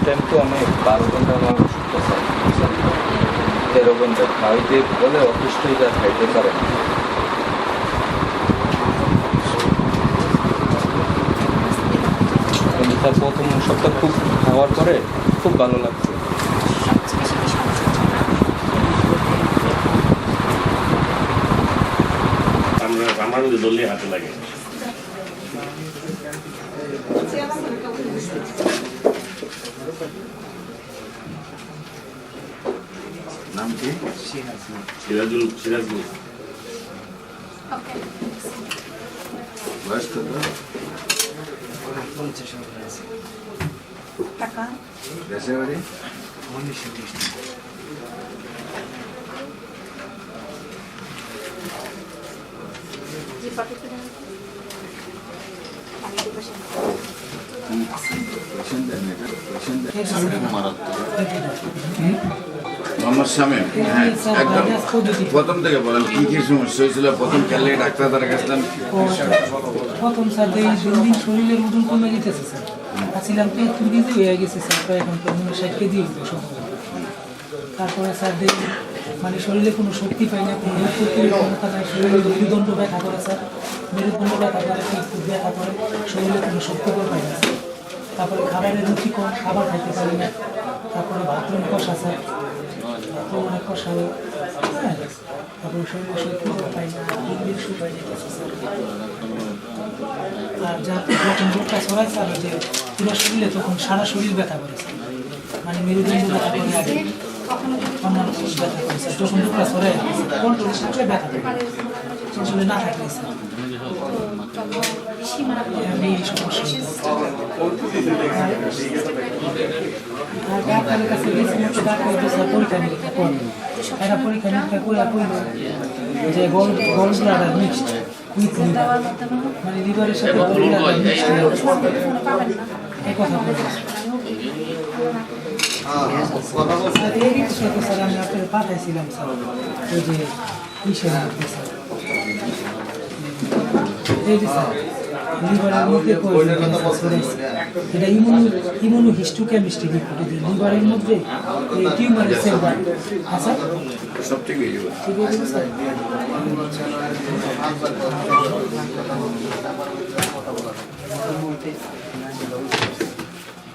Time তো অনেক 12 ঘন্টা আমার ওষুধ স্যার 13 ঘন্টা খাইতে বলে অসুস্থ হয়ে যা খাইতে পারে না। কিন্তু তার প্রথম সপ্তাহ খুব খাওয়ার পরে খুব ভালো লাগছে। আমার দলে হাতে লাগে নাম কি? সিরাজুল বয়স কত? টাকা দেশের বাড়ি? যে পাঠিয়ে আমি তো বসে মোহাম্মদ শামীম, হ্যাঁ একদম প্রথম থেকে বলেন কি কি সমস্যা হয়েছিল, প্রথম খেলে ডাক্তার দ্বারা গেছিলেন? প্রথম স্যার এই 2 দিন শরীরের ওজন কমে যেতেছে স্যার, আসছিলাম 73 কেজি হয়ে গেছে স্যার, প্রায় এখন 60 কেজি সম্ভব। তারপরে স্যার দেখি মানে শরীরে কোনো শক্তি পাই না, কোনো ক্ষমতা নাই, শরীরে মেরুদণ্ড ব্যথা করে স্যার, মেরুদণ্ড ব্যথা করে, খুব ব্যথা করে, শরীরে কোনো শক্তি পাই না। তারপরে খাবারের রুচি কম, খাবার খাইতে পারি না। তারপরে বাথরুম কষা স্যার, বাথরুম অনেক কষা, হ্যাঁ। তারপরে শরীরে শক্তি পাই না, ইংলিশ পাই না স্যার। আর যখন রোগটা ছড়ায় স্যার, যে পুরো শরীরে তখন সারা শরীর ব্যথা করে স্যার, মানে মেরুদণ্ড ব্যথা করে, আগে অন্যান্য ব্যথা করে স্যার, যখন রোগটা ছড়ায় কন্ট্রোল থাকলে ব্যথা করে, আসলে না থাকলে স্যার আমি এই সমস্যা। ডাক্তারের কাছে গেছিলাম, ডাক্তার স্যার পরীক্ষা নিরীক্ষা করলো, একটা পরীক্ষা নিরীক্ষা করে কইল যে gall bladder mixed with liver, মানে লিভারের সাথে গল ব্লাডার মিক্সড এই কথা বলছে। স্যার আমি আপনাকে পাঠাইছিলাম স্যার, ওই যে কিসের মধ্যে স্যার, এই যে স্যার লিভারের মধ্যে এটা ইমিউনো হিস্টোকেমিস্ট্রি রিপোর্ট, লিভারের মধ্যে এই টিউমারের সেল বাড়ে। হ্যাঁ স্যার সব ঠিক হয়ে যাবে। ঠিক আছে স্যার।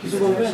কিছু বলবেন?